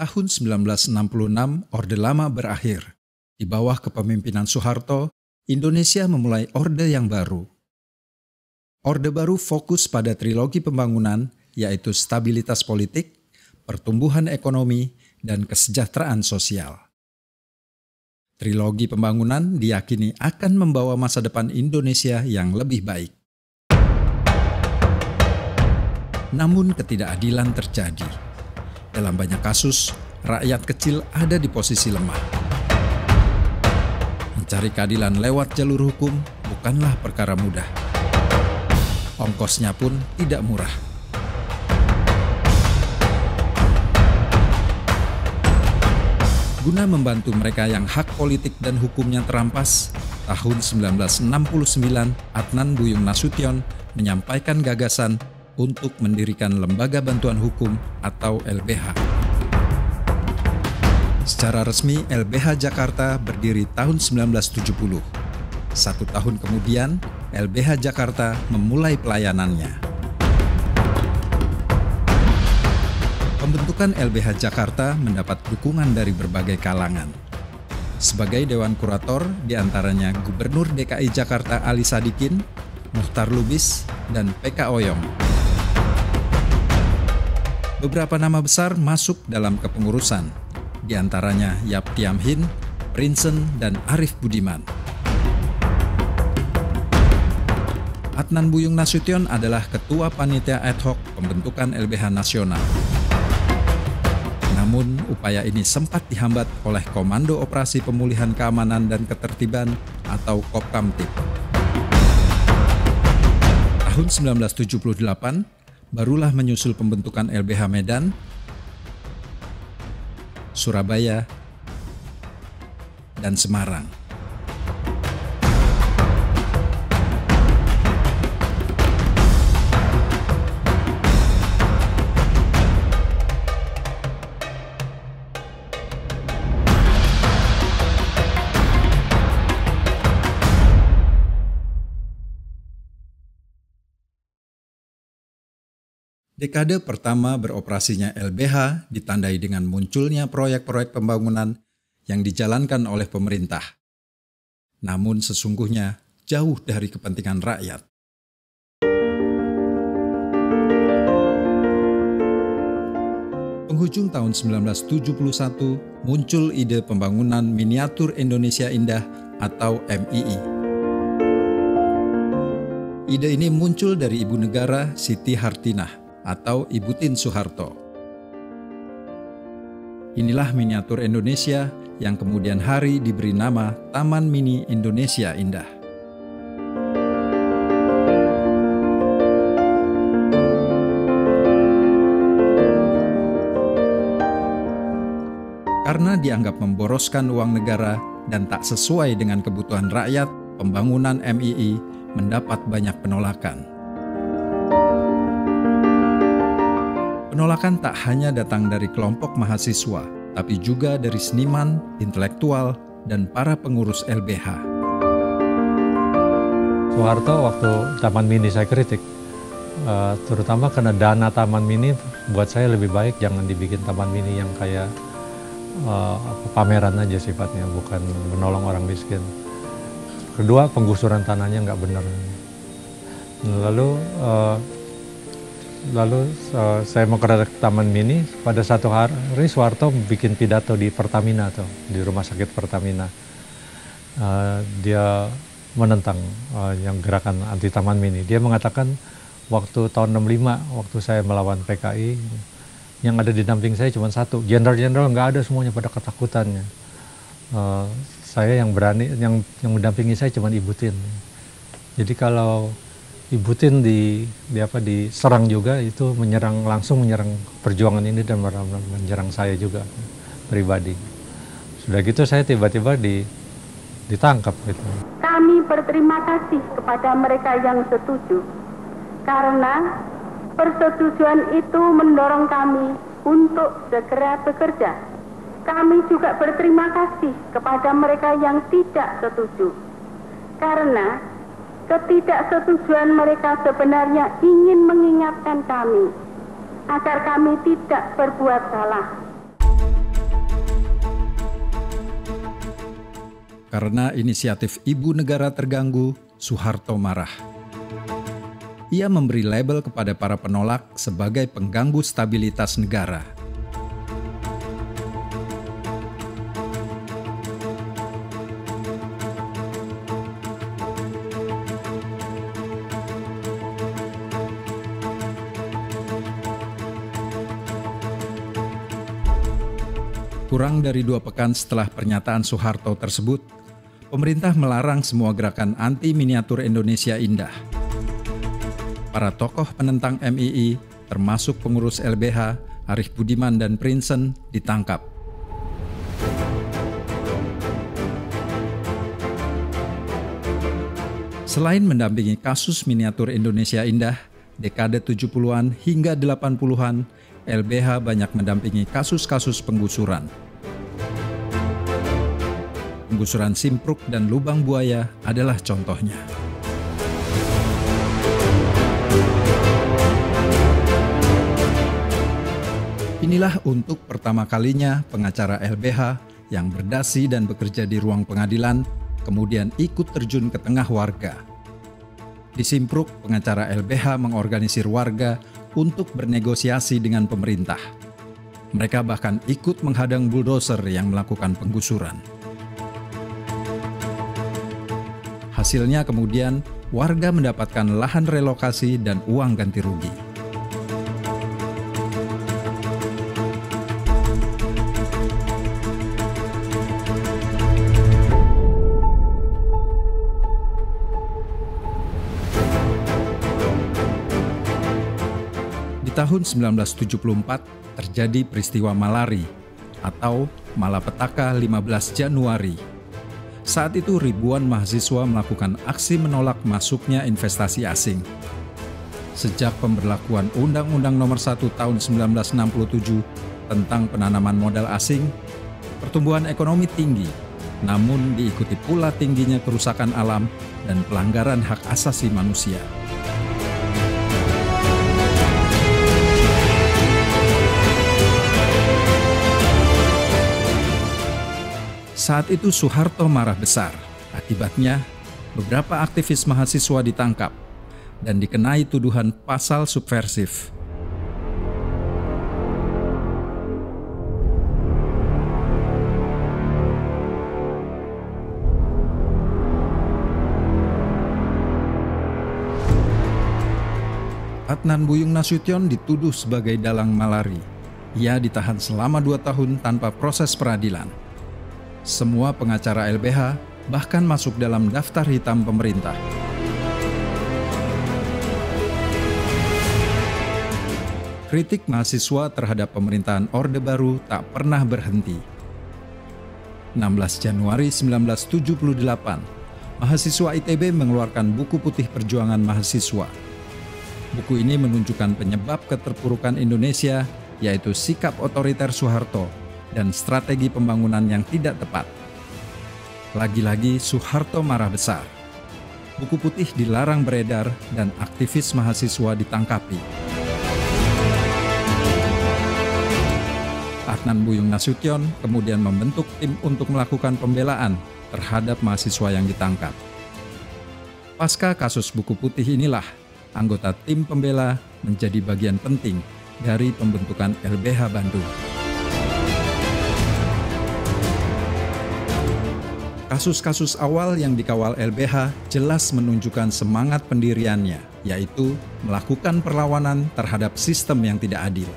Tahun 1966, Orde Lama berakhir. Di bawah kepemimpinan Soeharto, Indonesia memulai Orde yang baru. Orde baru fokus pada trilogi pembangunan, yaitu stabilitas politik, pertumbuhan ekonomi, dan kesejahteraan sosial. Trilogi pembangunan diyakini akan membawa masa depan Indonesia yang lebih baik. Namun ketidakadilan terjadi. Dalam banyak kasus, rakyat kecil ada di posisi lemah. Mencari keadilan lewat jalur hukum bukanlah perkara mudah. Ongkosnya pun tidak murah. Guna membantu mereka yang hak politik dan hukumnya terampas, tahun 1969 Adnan Buyung Nasution menyampaikan gagasan untuk mendirikan Lembaga Bantuan Hukum atau LBH. Secara resmi, LBH Jakarta berdiri tahun 1970. 1 tahun kemudian, LBH Jakarta memulai pelayanannya. Pembentukan LBH Jakarta mendapat dukungan dari berbagai kalangan. Sebagai Dewan Kurator, diantaranya Gubernur DKI Jakarta Ali Sadikin, Muchtar Lubis, dan PK Oyong. Beberapa nama besar masuk dalam kepengurusan, diantaranya Yap Thiam Hien, Prinsen, dan Arief Budiman. Adnan Buyung Nasution adalah Ketua Panitia Ad Hoc Pembentukan LBH Nasional. Namun, upaya ini sempat dihambat oleh Komando Operasi Pemulihan Keamanan dan Ketertiban atau Kopkamtib. Tahun 1978, barulah menyusul pembentukan LBH Medan, Surabaya, dan Semarang. Dekade pertama beroperasinya LBH ditandai dengan munculnya proyek-proyek pembangunan yang dijalankan oleh pemerintah. Namun sesungguhnya jauh dari kepentingan rakyat. Penghujung tahun 1971 muncul ide pembangunan miniatur Indonesia Indah atau MII. Ide ini muncul dari Ibu Negara Siti Hartinah atau Ibu Tien Soeharto. Inilah miniatur Indonesia yang kemudian hari diberi nama Taman Mini Indonesia Indah. Karena dianggap memboroskan uang negara dan tak sesuai dengan kebutuhan rakyat, pembangunan MII mendapat banyak penolakan. Penolakan tak hanya datang dari kelompok mahasiswa, tapi juga dari seniman, intelektual, dan para pengurus LBH. Soeharto waktu Taman Mini saya kritik, terutama karena dana Taman Mini buat saya lebih baik jangan dibikin Taman Mini yang kayak pameran aja sifatnya, bukan menolong orang miskin. Kedua, penggusuran tanahnya nggak benar. Lalu saya mau ke Taman Mini, pada satu hari Soeharto bikin pidato di Pertamina tuh, di rumah sakit Pertamina. Dia menentang yang gerakan anti Taman Mini. Dia mengatakan waktu tahun 65, waktu saya melawan PKI, yang ada di damping saya cuma satu, jenderal-jenderal nggak ada, semuanya pada ketakutannya. Saya yang berani, yang mendampingi saya cuma Ibu Tien. Jadi kalau Ibu Tien diserang juga, itu langsung menyerang perjuangan ini dan menyerang saya juga pribadi. Sudah gitu saya tiba-tiba ditangkap gitu. Kami berterima kasih kepada mereka yang setuju, karena persetujuan itu mendorong kami untuk segera bekerja. Kami juga berterima kasih kepada mereka yang tidak setuju, karena ketidaksetujuan mereka sebenarnya ingin mengingatkan kami agar kami tidak berbuat salah. Karena inisiatif Ibu Negara terganggu, Soeharto marah. Ia memberi label kepada para penolak sebagai pengganggu stabilitas negara. Kurang dari 2 pekan setelah pernyataan Soeharto tersebut, pemerintah melarang semua gerakan anti miniatur Indonesia Indah. Para tokoh penentang MII, termasuk pengurus LBH, Arief Budiman dan Prinsen, ditangkap. Selain mendampingi kasus miniatur Indonesia Indah, dekade 70-an hingga 80-an, LBH banyak mendampingi kasus-kasus penggusuran. Penggusuran Simpruk dan Lubang Buaya adalah contohnya. Inilah untuk pertama kalinya pengacara LBH yang berdasi dan bekerja di ruang pengadilan, kemudian ikut terjun ke tengah warga. Di Simpruk, pengacara LBH mengorganisir warga untuk bernegosiasi dengan pemerintah. Mereka bahkan ikut menghadang buldoser yang melakukan penggusuran. Hasilnya kemudian, warga mendapatkan lahan relokasi dan uang ganti rugi. Di tahun 1974 terjadi peristiwa Malari atau Malapetaka 15 Januari. Saat itu ribuan mahasiswa melakukan aksi menolak masuknya investasi asing. Sejak pemberlakuan Undang-Undang Nomor 1 Tahun 1967 tentang penanaman modal asing, pertumbuhan ekonomi tinggi, namun diikuti pula tingginya kerusakan alam dan pelanggaran hak asasi manusia. Saat itu Soeharto marah besar. Akibatnya, beberapa aktivis mahasiswa ditangkap dan dikenai tuduhan pasal subversif. Adnan Buyung Nasution dituduh sebagai dalang Malari. Ia ditahan selama 2 tahun tanpa proses peradilan. Semua pengacara LBH bahkan masuk dalam daftar hitam pemerintah. Kritik mahasiswa terhadap pemerintahan Orde Baru tak pernah berhenti. 16 Januari 1978, mahasiswa ITB mengeluarkan buku putih perjuangan mahasiswa. Buku ini menunjukkan penyebab keterpurukan Indonesia, yaitu sikap otoriter Soeharto dan strategi pembangunan yang tidak tepat. Lagi-lagi Soeharto marah besar. Buku putih dilarang beredar dan aktivis mahasiswa ditangkapi. Adnan Buyung Nasution kemudian membentuk tim untuk melakukan pembelaan terhadap mahasiswa yang ditangkap. Pasca kasus buku putih inilah, anggota tim pembela menjadi bagian penting dari pembentukan LBH Bandung. Kasus-kasus awal yang dikawal LBH jelas menunjukkan semangat pendiriannya, yaitu melakukan perlawanan terhadap sistem yang tidak adil.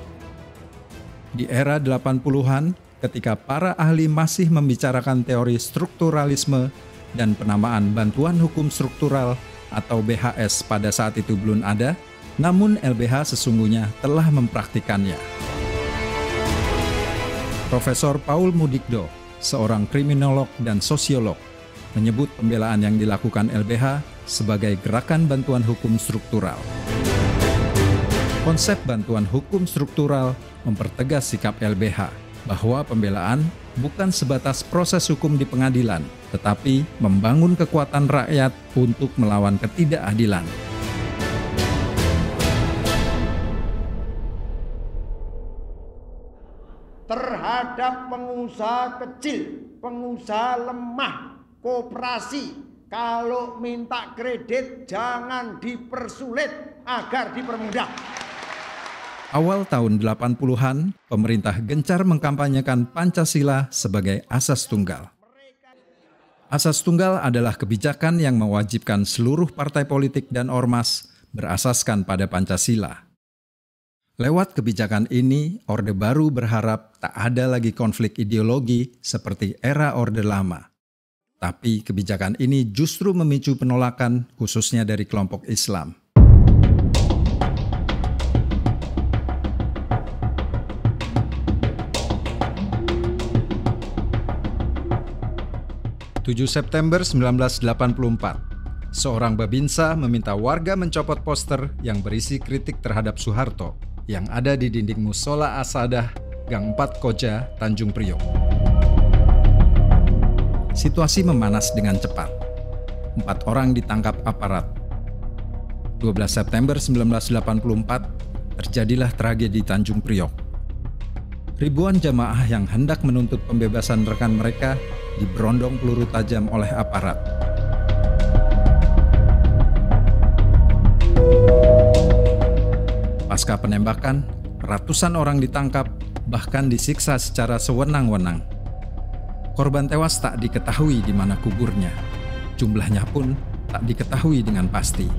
Di era 80-an, ketika para ahli masih membicarakan teori strukturalisme dan penamaan bantuan hukum struktural atau BHS pada saat itu belum ada, namun LBH sesungguhnya telah mempraktikannya. Profesor Paul Mudikdo, seorang kriminolog dan sosiolog, menyebut pembelaan yang dilakukan LBH sebagai gerakan bantuan hukum struktural. Konsep bantuan hukum struktural mempertegas sikap LBH bahwa pembelaan bukan sebatas proses hukum di pengadilan, tetapi membangun kekuatan rakyat untuk melawan ketidakadilan. Terhadap pengusaha kecil, pengusaha lemah, Koperasi kalau minta kredit jangan dipersulit agar dipermudah. Awal tahun 80-an, pemerintah gencar mengkampanyekan Pancasila sebagai asas tunggal. Asas tunggal adalah kebijakan yang mewajibkan seluruh partai politik dan ormas berasaskan pada Pancasila. Lewat kebijakan ini, Orde Baru berharap tak ada lagi konflik ideologi seperti era Orde Lama. Tapi kebijakan ini justru memicu penolakan khususnya dari kelompok Islam. (7 September 1984), seorang babinsa meminta warga mencopot poster yang berisi kritik terhadap Soeharto yang ada di dinding Musola Asadah, Gang 4 Koja, Tanjung Priok. Situasi memanas dengan cepat. 4 orang ditangkap aparat. 12 September 1984, terjadilah tragedi Tanjung Priok. Ribuan jamaah yang hendak menuntut pembebasan rekan mereka diberondong peluru tajam oleh aparat. Pasca penembakan, ratusan orang ditangkap, bahkan disiksa secara sewenang-wenang. Korban tewas tak diketahui di mana kuburnya. Jumlahnya pun tak diketahui dengan pasti.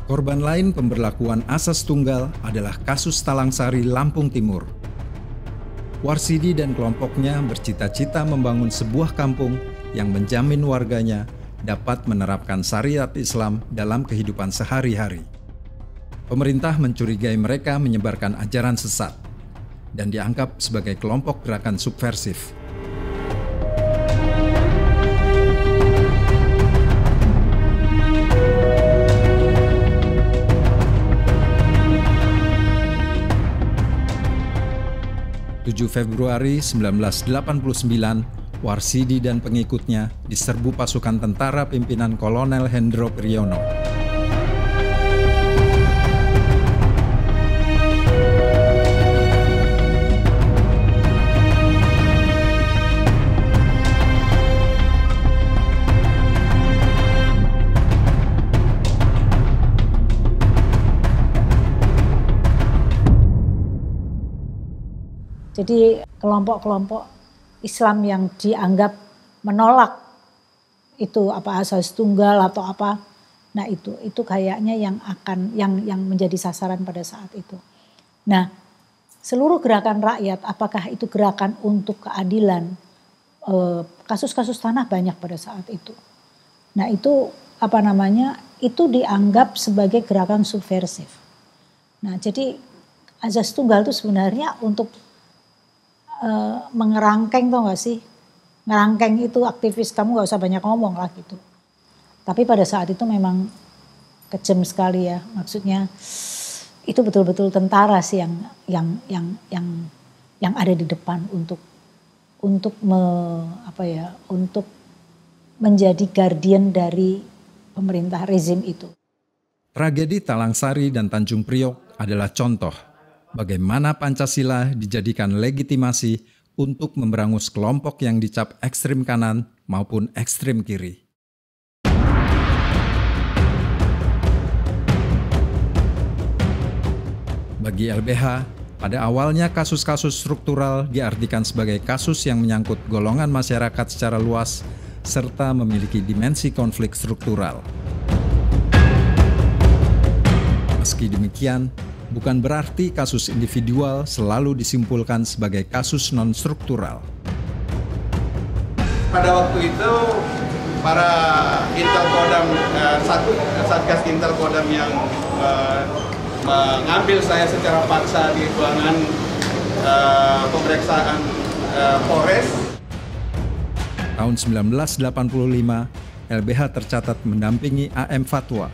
Korban lain pemberlakuan asas tunggal adalah kasus Talangsari, Lampung Timur. Warsidi dan kelompoknya bercita-cita membangun sebuah kampung yang menjamin warganya dapat menerapkan syariat Islam dalam kehidupan sehari-hari. Pemerintah mencurigai mereka menyebarkan ajaran sesat dan dianggap sebagai kelompok gerakan subversif. Februari 1989, Warsidi dan pengikutnya diserbu pasukan tentara pimpinan Kolonel Hendro Priyono. Jadi kelompok-kelompok Islam yang dianggap menolak itu apa asas tunggal atau apa, nah itu kayaknya yang menjadi sasaran pada saat itu. Nah, seluruh gerakan rakyat, apakah itu gerakan untuk keadilan, kasus-kasus tanah banyak pada saat itu. Nah itu itu dianggap sebagai gerakan subversif. Nah jadi asas tunggal itu sebenarnya untuk mengerangkeng, tau gak sih? Ngerangkeng itu aktivis, kamu gak usah banyak ngomong lah gitu. Tapi pada saat itu memang kejam sekali ya, maksudnya itu betul-betul tentara sih yang ada di depan untuk menjadi guardian dari pemerintah rezim itu. Tragedi Talangsari dan Tanjung Priok adalah contoh bagaimana Pancasila dijadikan legitimasi untuk memberangus kelompok yang dicap ekstrem kanan maupun ekstrem kiri. Bagi LBH, pada awalnya kasus-kasus struktural diartikan sebagai kasus yang menyangkut golongan masyarakat secara luas serta memiliki dimensi konflik struktural. Meski demikian, bukan berarti kasus individual selalu disimpulkan sebagai kasus non-struktural. Pada waktu itu, para Intel Kodam Satgas Intel Kodam yang mengambil saya secara paksa di ruangan pemeriksaan Polres. Tahun 1985, LBH tercatat mendampingi AM Fatwa.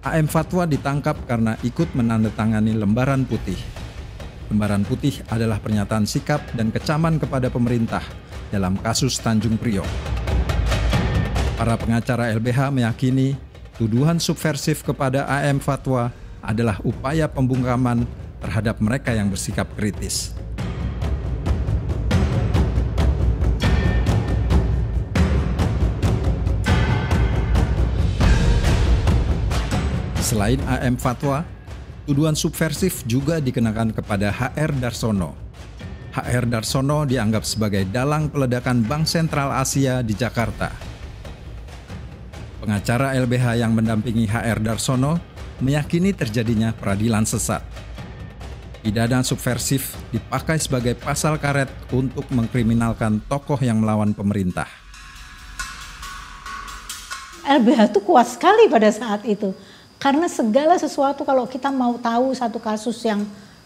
AM Fatwa ditangkap karena ikut menandatangani lembaran putih. Lembaran putih adalah pernyataan sikap dan kecaman kepada pemerintah dalam kasus Tanjung Priok. Para pengacara LBH meyakini tuduhan subversif kepada AM Fatwa adalah upaya pembungkaman terhadap mereka yang bersikap kritis. Selain AM Fatwa, tuduhan subversif juga dikenakan kepada HR Darsono. HR Darsono dianggap sebagai dalang peledakan Bank Sentral Asia di Jakarta. Pengacara LBH yang mendampingi HR Darsono meyakini terjadinya peradilan sesat. Pidana subversif dipakai sebagai pasal karet untuk mengkriminalkan tokoh yang melawan pemerintah. LBH itu kuat sekali pada saat itu. Karena segala sesuatu kalau kita mau tahu satu kasus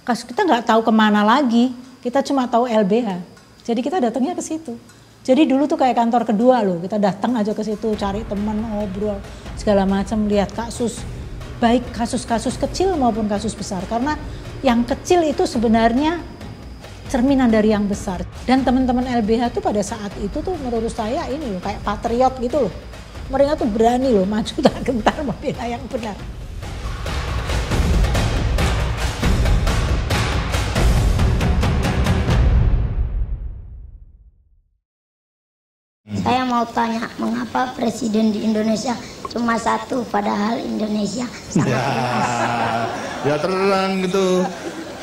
kita nggak tahu kemana lagi, kita cuma tahu LBH. Jadi kita datangnya ke situ. Jadi dulu tuh kayak kantor kedua loh, kita datang aja ke situ cari teman, ngobrol, segala macam, lihat kasus. Baik kasus-kasus kecil maupun kasus besar. Karena yang kecil itu sebenarnya cerminan dari yang besar. Dan teman-teman LBH tuh pada saat itu tuh menurut saya ini loh kayak patriot gitu loh. Mereka tuh berani loh maju tak gentar membela yang benar. Saya mau tanya, mengapa presiden di Indonesia cuma satu padahal Indonesia sangat luas? Ya terang gitu.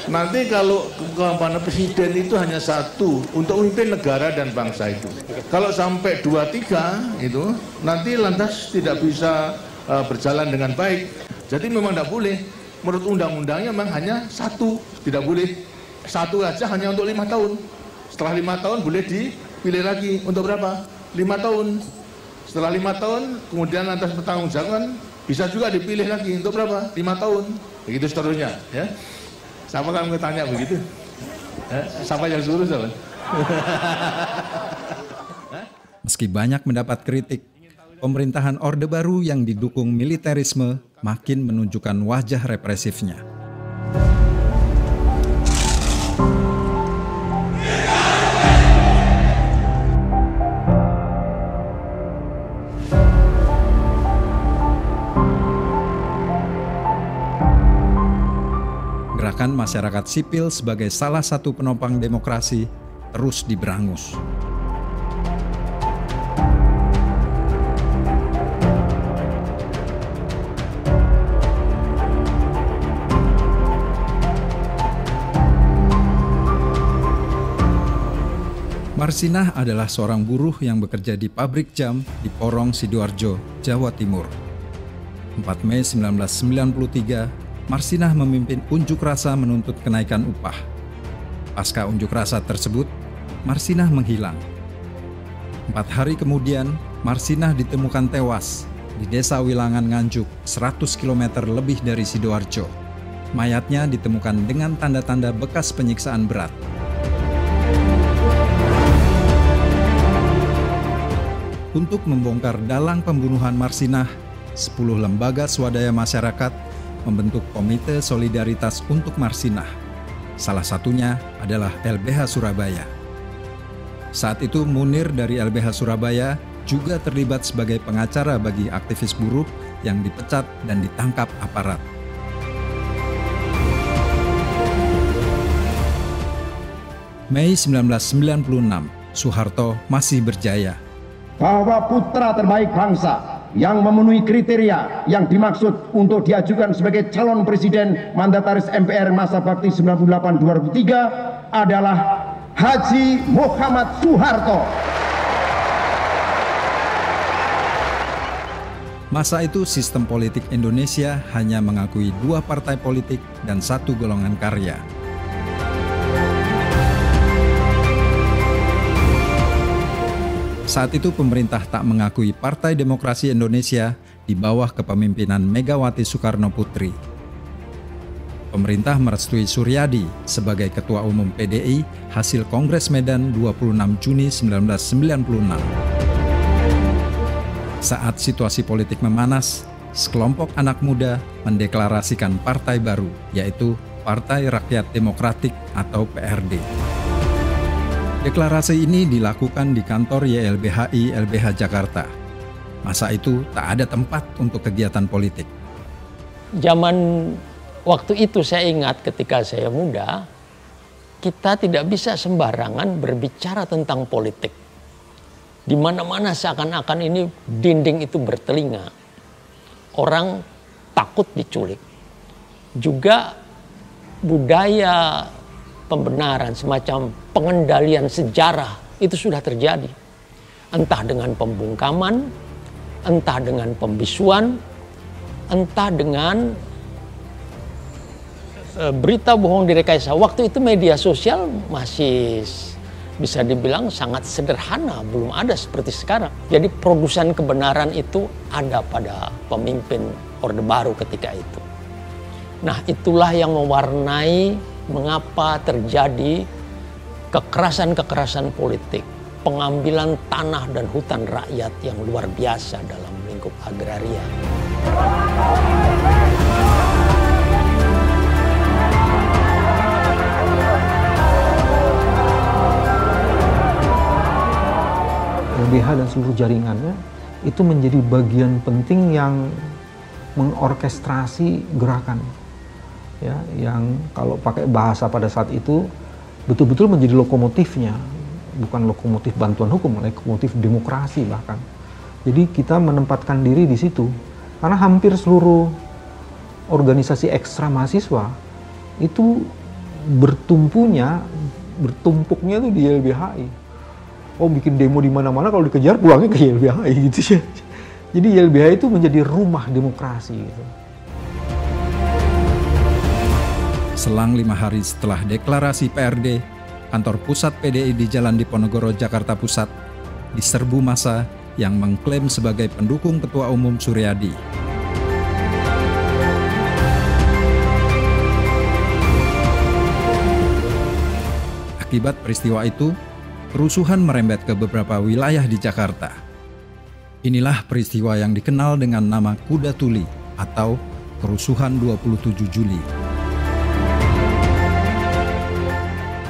Nanti kalau kemampuan presiden itu hanya satu untuk memimpin negara dan bangsa itu. Kalau sampai 2-3 itu nanti lantas tidak bisa berjalan dengan baik. Jadi memang tidak boleh. Menurut undang-undangnya memang hanya satu, tidak boleh satu aja hanya untuk 5 tahun. Setelah 5 tahun boleh dipilih lagi untuk berapa? 5 tahun. Setelah 5 tahun kemudian lantas bertanggung-jawaban bisa juga dipilih lagi untuk berapa? 5 tahun. Begitu seterusnya, ya. Siapa kan tanya begitu? Siapa yang suruh siapa? Meski banyak mendapat kritik, pemerintahan Orde Baru yang didukung militerisme makin menunjukkan wajah represifnya. Gerakan masyarakat sipil sebagai salah satu penopang demokrasi terus diberangus. Marsinah adalah seorang buruh yang bekerja di pabrik jam di Porong, Sidoarjo, Jawa Timur. 4 Mei 1993, Marsinah memimpin unjuk rasa menuntut kenaikan upah. Pasca unjuk rasa tersebut, Marsinah menghilang. 4 hari kemudian, Marsinah ditemukan tewas di Desa Wilangan Nganjuk, 100 km lebih dari Sidoarjo. Mayatnya ditemukan dengan tanda-tanda bekas penyiksaan berat. Untuk membongkar dalang pembunuhan Marsinah, 10 lembaga swadaya masyarakat membentuk Komite Solidaritas untuk Marsinah. Salah satunya adalah LBH Surabaya. Saat itu Munir dari LBH Surabaya juga terlibat sebagai pengacara bagi aktivis buruh yang dipecat dan ditangkap aparat. Mei 1996, Soeharto masih berjaya. Bahwa putra terbaik bangsa yang memenuhi kriteria yang dimaksud untuk diajukan sebagai calon presiden mandataris MPR masa bakti 98-2003 adalah Haji Muhammad Soeharto. Masa itu sistem politik Indonesia hanya mengakui 2 partai politik dan 1 golongan karya. Saat itu pemerintah tak mengakui Partai Demokrasi Indonesia di bawah kepemimpinan Megawati Soekarno Putri. pemerintah merestui Suryadi sebagai Ketua Umum PDI hasil Kongres Medan 26 Juni 1996. Saat situasi politik memanas, sekelompok anak muda mendeklarasikan partai baru, yaitu Partai Rakyat Demokratik atau PRD. Deklarasi ini dilakukan di kantor YLBHI LBH Jakarta. Masa itu tak ada tempat untuk kegiatan politik. Zaman waktu itu saya ingat ketika saya muda, kita tidak bisa sembarangan berbicara tentang politik. Di mana-mana seakan-akan ini dinding itu bertelinga. Orang takut diculik. Juga budaya pembenaran, semacam pengendalian sejarah itu sudah terjadi. Entah dengan pembungkaman, entah dengan pembisuan, entah dengan berita bohong direkayasa. Waktu itu media sosial masih bisa dibilang sangat sederhana, belum ada seperti sekarang. Jadi produsen kebenaran itu ada pada pemimpin Orde Baru ketika itu. Nah, itulah yang mewarnai mengapa terjadi kekerasan-kekerasan politik, pengambilan tanah dan hutan rakyat yang luar biasa dalam lingkup agraria. LBH dan seluruh jaringannya itu menjadi bagian penting yang mengorkestrasi gerakan, ya, yang kalau pakai bahasa pada saat itu betul-betul menjadi lokomotifnya, bukan lokomotif bantuan hukum, lokomotif demokrasi bahkan. Jadi kita menempatkan diri di situ karena hampir seluruh organisasi ekstra mahasiswa itu bertumpuknya tuh di YLBHI. Oh, bikin demo di mana-mana, kalau dikejar pulangnya ke YLBHI gitu ya. Jadi YLBHI itu menjadi rumah demokrasi gitu. Selang 5 hari setelah deklarasi PRD, kantor pusat PDI di Jalan Diponegoro, Jakarta Pusat diserbu massa yang mengklaim sebagai pendukung Ketua Umum Suryadi. Akibat peristiwa itu, kerusuhan merembet ke beberapa wilayah di Jakarta. Inilah peristiwa yang dikenal dengan nama Kuda Tuli atau Kerusuhan 27 Juli.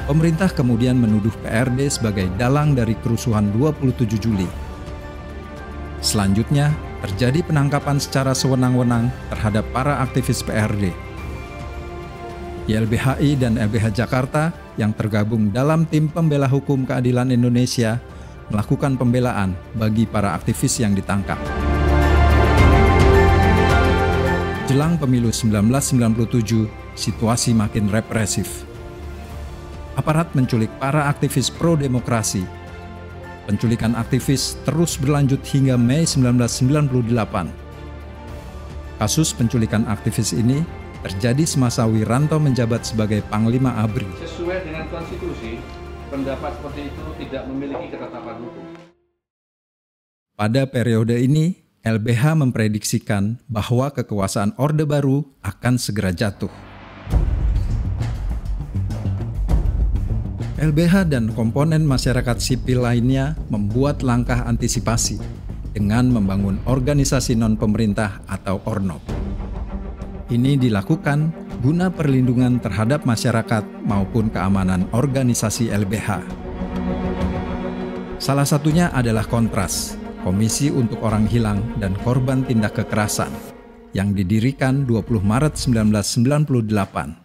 Pemerintah kemudian menuduh PRD sebagai dalang dari kerusuhan 27 Juli. Selanjutnya, terjadi penangkapan secara sewenang-wenang terhadap para aktivis PRD. YLBHI dan LBH Jakarta yang tergabung dalam Tim Pembela Hukum Keadilan Indonesia melakukan pembelaan bagi para aktivis yang ditangkap. Jelang pemilu 1997, situasi makin represif. Aparat menculik para aktivis pro-demokrasi. Penculikan aktivis terus berlanjut hingga Mei 1998. Kasus penculikan aktivis ini terjadi semasa Wiranto menjabat sebagai Panglima ABRI. Sesuai dengan konstitusi, pendapat seperti itu tidak memiliki ketetapan hukum. Pada periode ini, LBH memprediksikan bahwa kekuasaan Orde Baru akan segera jatuh. LBH dan komponen masyarakat sipil lainnya membuat langkah antisipasi dengan membangun organisasi non-pemerintah atau ORNOP. Ini dilakukan guna perlindungan terhadap masyarakat maupun keamanan organisasi LBH. Salah satunya adalah Kontras, Komisi untuk Orang Hilang dan Korban Tindak Kekerasan, yang didirikan 20 Maret 1998.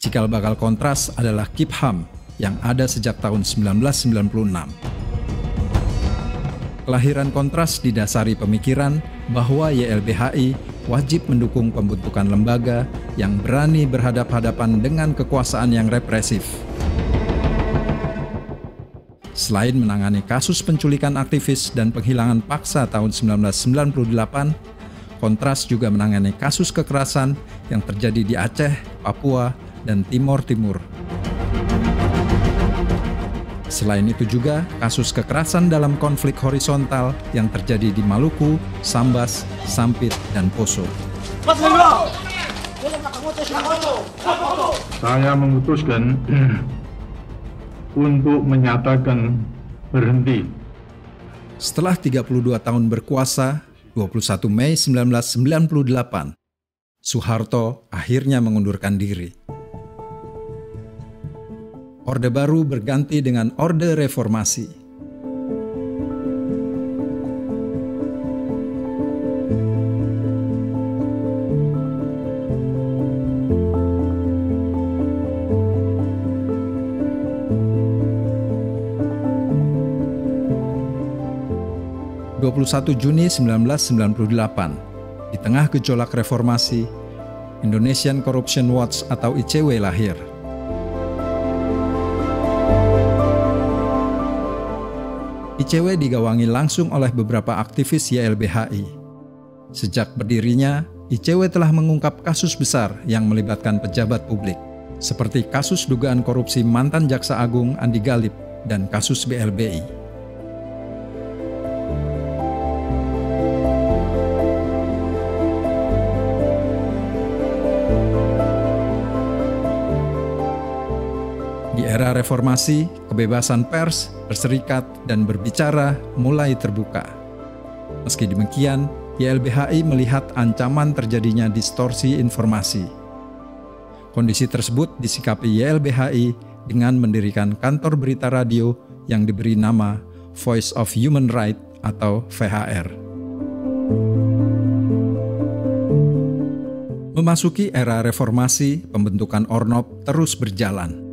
Cikal bakal Kontras adalah Kipham yang ada sejak tahun 1996. Kelahiran Kontras didasari pemikiran bahwa YLBHI wajib mendukung pembentukan lembaga yang berani berhadapan-hadapan dengan kekuasaan yang represif. Selain menangani kasus penculikan aktivis dan penghilangan paksa tahun 1998, Kontras juga menangani kasus kekerasan yang terjadi di Aceh, Papua, dan Timor Timur. Selain itu juga kasus kekerasan dalam konflik horizontal yang terjadi di Maluku, Sambas, Sampit, dan Poso. Saya memutuskan untuk menyatakan berhenti. Setelah 32 tahun berkuasa, 21 Mei 1998, Soeharto akhirnya mengundurkan diri. Orde Baru berganti dengan Orde Reformasi. Juni 1998, di tengah gejolak reformasi, Indonesian Corruption Watch atau ICW lahir. ICW digawangi langsung oleh beberapa aktivis YLBHI. Sejak berdirinya, ICW telah mengungkap kasus besar yang melibatkan pejabat publik, seperti kasus dugaan korupsi mantan Jaksa Agung Andi Galip dan kasus BLBI. Di era reformasi, kebebasan pers, berserikat, dan berbicara mulai terbuka. Meski demikian, YLBHI melihat ancaman terjadinya distorsi informasi. Kondisi tersebut disikapi YLBHI dengan mendirikan kantor berita radio yang diberi nama Voice of Human Right atau VHR. Memasuki era reformasi, pembentukan Ornop terus berjalan.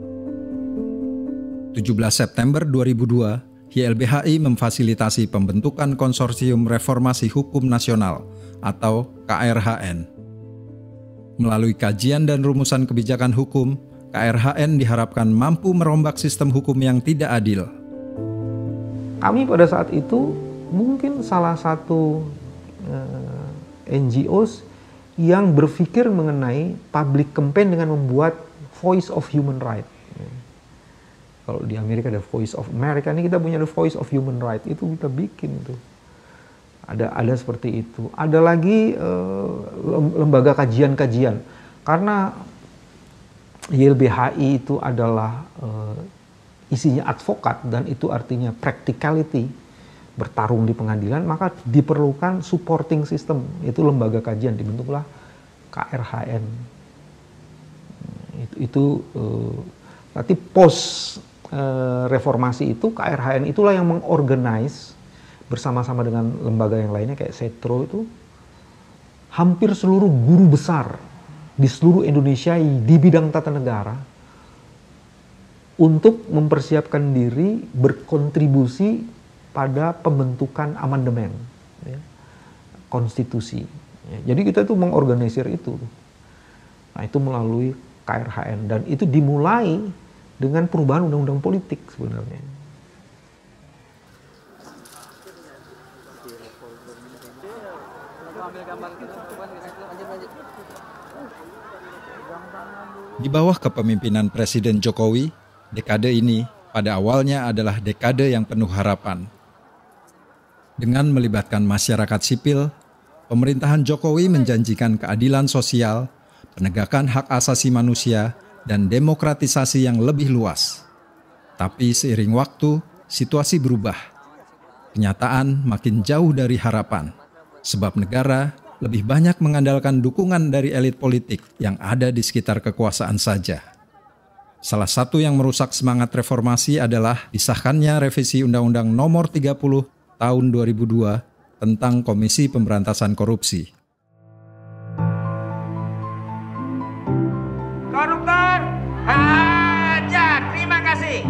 17 September 2002, YLBHI memfasilitasi pembentukan Konsorsium Reformasi Hukum Nasional atau KRHN. Melalui kajian dan rumusan kebijakan hukum, KRHN diharapkan mampu merombak sistem hukum yang tidak adil. Kami pada saat itu mungkin salah satu NGOs yang berpikir mengenai public campaign dengan membuat Voice of Human Right. Kalau di Amerika ada Voice of America, ini kita punya The Voice of Human Right, itu kita bikin itu. Ada seperti itu. Ada lagi lembaga kajian-kajian. Karena YLBHI itu adalah isinya advokat dan itu artinya practicality, bertarung di pengadilan, maka diperlukan supporting system, itu lembaga kajian, dibentuklah KRHN. Nanti reformasi itu KRHN itulah yang mengorganize bersama-sama dengan lembaga yang lainnya kayak Setro itu hampir seluruh guru besar di seluruh Indonesia di bidang tata negara untuk mempersiapkan diri berkontribusi pada pembentukan amandemen konstitusi. Jadi kita itu mengorganisir itu. Nah, itu melalui KRHN dan itu dimulai dengan perubahan undang-undang politik sebenarnya. Di bawah kepemimpinan Presiden Jokowi, dekade ini pada awalnya adalah dekade yang penuh harapan. Dengan melibatkan masyarakat sipil, pemerintahan Jokowi menjanjikan keadilan sosial, penegakan hak asasi manusia, dan demokratisasi yang lebih luas. Tapi seiring waktu, situasi berubah. Kenyataan makin jauh dari harapan, sebab negara lebih banyak mengandalkan dukungan dari elit politik yang ada di sekitar kekuasaan saja. Salah satu yang merusak semangat reformasi adalah disahkannya revisi Undang-Undang Nomor 30 Tahun 2002 tentang Komisi Pemberantasan Korupsi. Koruptor, hajar, terima kasih.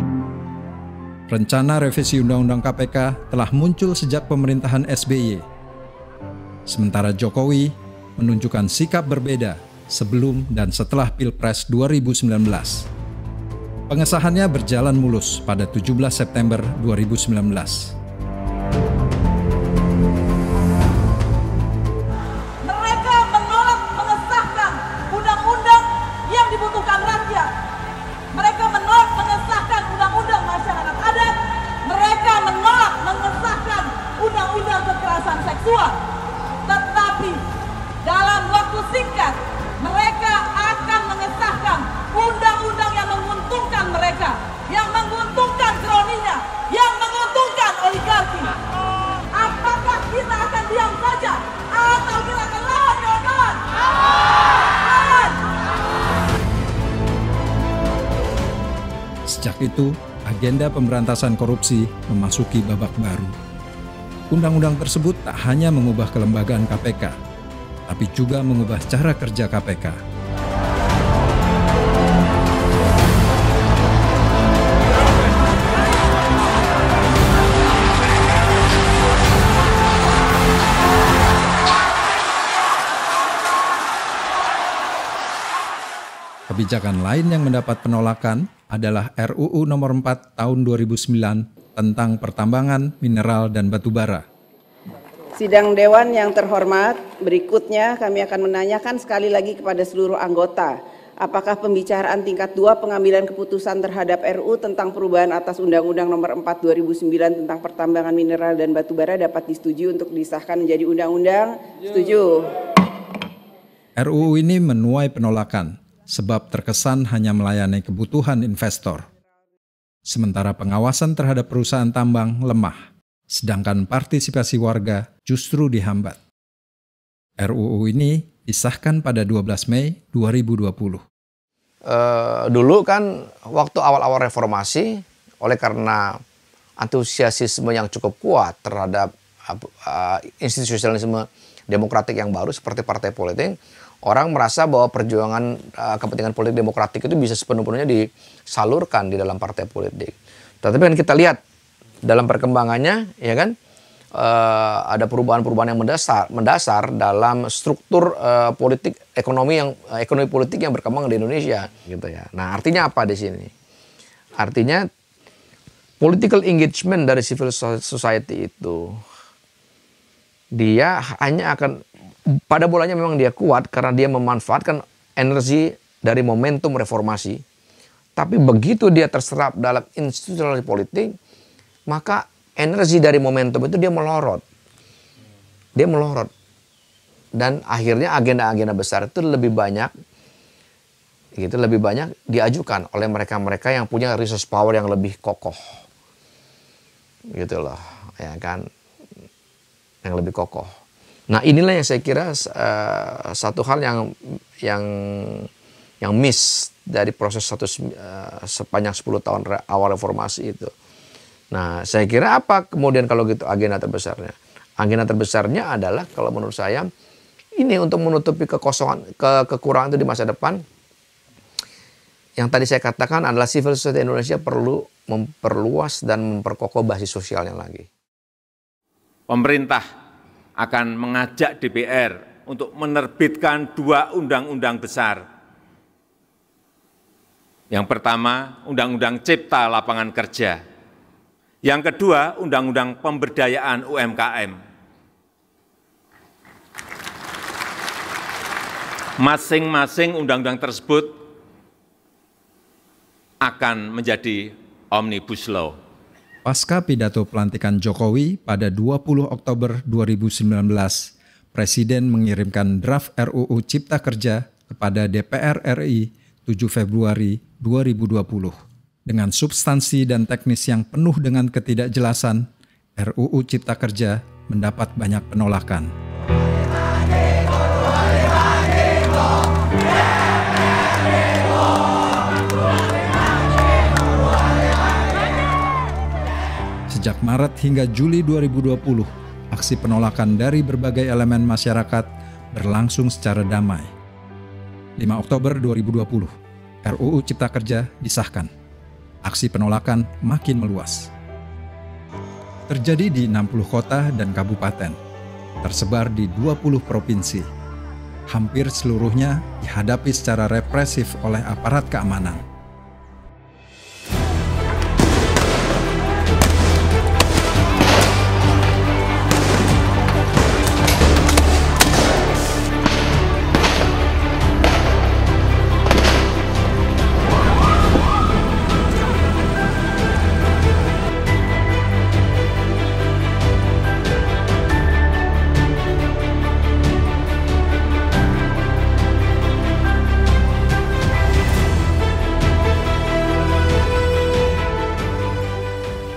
Rencana revisi Undang-Undang KPK telah muncul sejak pemerintahan SBY. Sementara Jokowi menunjukkan sikap berbeda sebelum dan setelah Pilpres 2019. Pengesahannya berjalan mulus pada 17 September 2019. Tetapi dalam waktu singkat mereka bangsa, yang menguntungkan kroninya, yang menguntungkan oligarki. Apakah kita akan diam saja atau kita akan lawan, kawan-kawan? Lawan! Sejak itu, agenda pemberantasan korupsi memasuki babak baru. Undang-undang tersebut tak hanya mengubah kelembagaan KPK, tapi juga mengubah cara kerja KPK. Kebijakan lain yang mendapat penolakan adalah RUU Nomor 4 Tahun 2009 tentang pertambangan, mineral, dan batu bara. Sidang Dewan yang terhormat, berikutnya kami akan menanyakan sekali lagi kepada seluruh anggota, apakah pembicaraan tingkat 2 pengambilan keputusan terhadap RUU tentang perubahan atas Undang-Undang Nomor 4 2009 tentang pertambangan, mineral, dan batu bara dapat disetujui untuk disahkan menjadi undang-undang? Setuju. RUU ini menuai penolakan, sebab terkesan hanya melayani kebutuhan investor. Sementara pengawasan terhadap perusahaan tambang lemah, sedangkan partisipasi warga justru dihambat. RUU ini disahkan pada 12 Mei 2020. Dulu kan waktu awal-awal reformasi, oleh karena antusiasisme yang cukup kuat terhadap institusionalisme demokratik yang baru seperti partai politik, orang merasa bahwa perjuangan kepentingan politik demokratik itu bisa sepenuhnya disalurkan di dalam partai politik. Tetapi kan kita lihat dalam perkembangannya, ya kan, ada perubahan-perubahan yang mendasar dalam struktur ekonomi politik yang berkembang di Indonesia, gitu ya. Nah, artinya apa di sini? Artinya political engagement dari civil society itu dia hanya akan pada bolanya memang dia kuat karena dia memanfaatkan energi dari momentum reformasi. Tapi begitu dia terserap dalam institusi politik, maka energi dari momentum itu dia melorot. Dia melorot. Dan akhirnya agenda-agenda besar itu lebih banyak diajukan oleh mereka-mereka yang punya resource power yang lebih kokoh. Gitu loh, ya kan? Yang lebih kokoh. Nah, inilah yang saya kira satu hal yang miss dari proses sepanjang 10 tahun awal reformasi itu. Nah, saya kira apa kemudian kalau gitu agenda terbesarnya? Agenda terbesarnya adalah kalau menurut saya ini untuk menutupi kekurangan itu di masa depan. Yang tadi saya katakan adalah civil society Indonesia perlu memperluas dan memperkokoh basis sosialnya lagi. Pemerintah akan mengajak DPR untuk menerbitkan 2 undang-undang besar. Yang pertama, Undang-Undang Cipta Lapangan Kerja. Yang kedua, Undang-Undang Pemberdayaan UMKM. Masing-masing undang-undang tersebut akan menjadi Omnibus Law. Pasca pidato pelantikan Jokowi pada 20 Oktober 2019, Presiden mengirimkan draft RUU Cipta Kerja kepada DPR RI 7 Februari 2020. Dengan substansi dan teknis yang penuh dengan ketidakjelasan, RUU Cipta Kerja mendapat banyak penolakan. Sejak Maret hingga Juli 2020, aksi penolakan dari berbagai elemen masyarakat berlangsung secara damai. 5 Oktober 2020, RUU Cipta Kerja disahkan. Aksi penolakan makin meluas. Terjadi di 60 kota dan kabupaten, tersebar di 20 provinsi. Hampir seluruhnya dihadapi secara represif oleh aparat keamanan.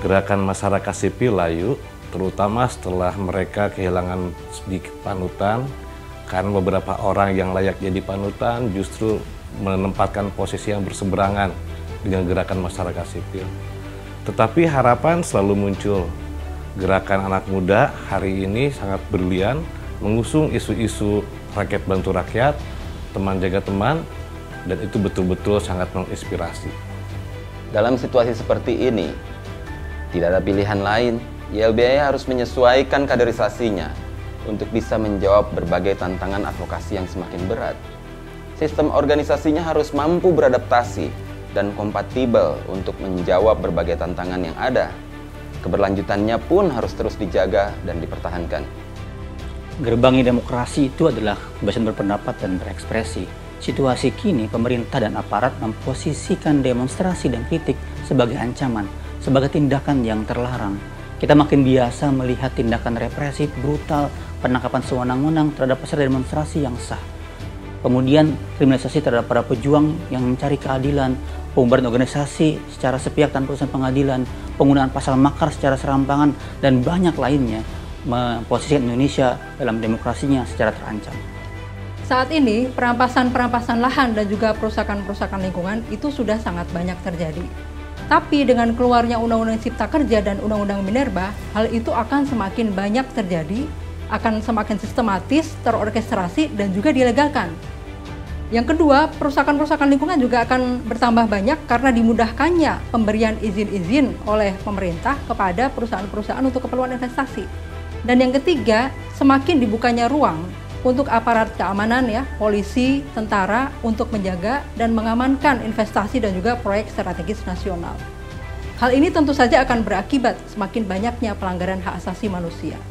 gerakan masyarakat sipil layu, terutama setelah mereka kehilangan sedikit panutan, karena beberapa orang yang layak jadi panutan justru menempatkan posisi yang berseberangan dengan gerakan masyarakat sipil. Tetapi harapan selalu muncul. Gerakan anak muda hari ini sangat brilian, mengusung isu-isu rakyat bantu rakyat, teman jaga teman, dan itu betul-betul sangat menginspirasi. Dalam situasi seperti ini, tidak ada pilihan lain. YLBI harus menyesuaikan kaderisasinya untuk bisa menjawab berbagai tantangan advokasi yang semakin berat. Sistem organisasinya harus mampu beradaptasi dan kompatibel untuk menjawab berbagai tantangan yang ada. Keberlanjutannya pun harus terus dijaga dan dipertahankan. Gerbangnya demokrasi itu adalah kebebasan berpendapat dan berekspresi. Situasi kini, pemerintah dan aparat memposisikan demonstrasi dan kritik sebagai ancaman, sebagai tindakan yang terlarang. Kita makin biasa melihat tindakan represif, brutal, penangkapan sewenang-wenang terhadap peserta demonstrasi yang sah. Kemudian kriminalisasi terhadap para pejuang yang mencari keadilan, pembubaran organisasi secara sepihak tanpa urusan pengadilan, penggunaan pasal makar secara serampangan, dan banyak lainnya memposisikan Indonesia dalam demokrasinya secara terancam. Saat ini, perampasan lahan dan juga perusakan lingkungan itu sudah sangat banyak terjadi. Tapi dengan keluarnya Undang-Undang Cipta Kerja dan Undang-Undang Minerba, hal itu akan semakin banyak terjadi, akan semakin sistematis, terorkestrasi, dan juga dilegalkan. Yang kedua, perusakan lingkungan juga akan bertambah banyak karena dimudahkannya pemberian izin-izin oleh pemerintah kepada perusahaan-perusahaan untuk keperluan investasi. Dan yang ketiga, semakin dibukanya ruang untuk aparat keamanan ya, polisi, tentara untuk menjaga dan mengamankan investasi dan juga proyek strategis nasional. Hal ini tentu saja akan berakibat semakin banyaknya pelanggaran hak asasi manusia.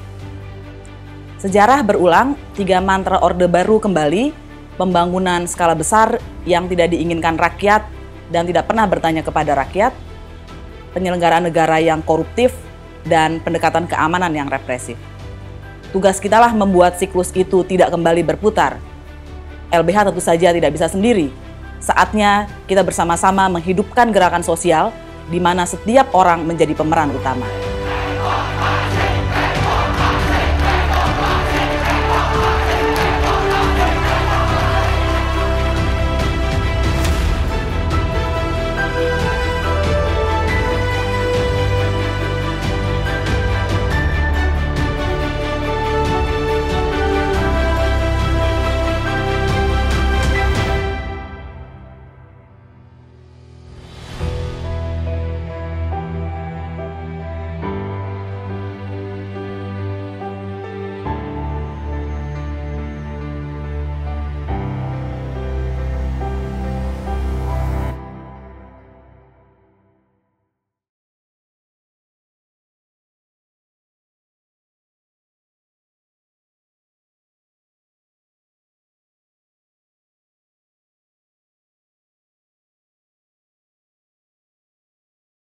Sejarah berulang, 3 mantra Orde Baru kembali, pembangunan skala besar yang tidak diinginkan rakyat dan tidak pernah bertanya kepada rakyat, penyelenggaraan negara yang koruptif, dan pendekatan keamanan yang represif. Tugas kitalah membuat siklus itu tidak kembali berputar. LBH tentu saja tidak bisa sendiri. Saatnya kita bersama-sama menghidupkan gerakan sosial di mana setiap orang menjadi pemeran utama.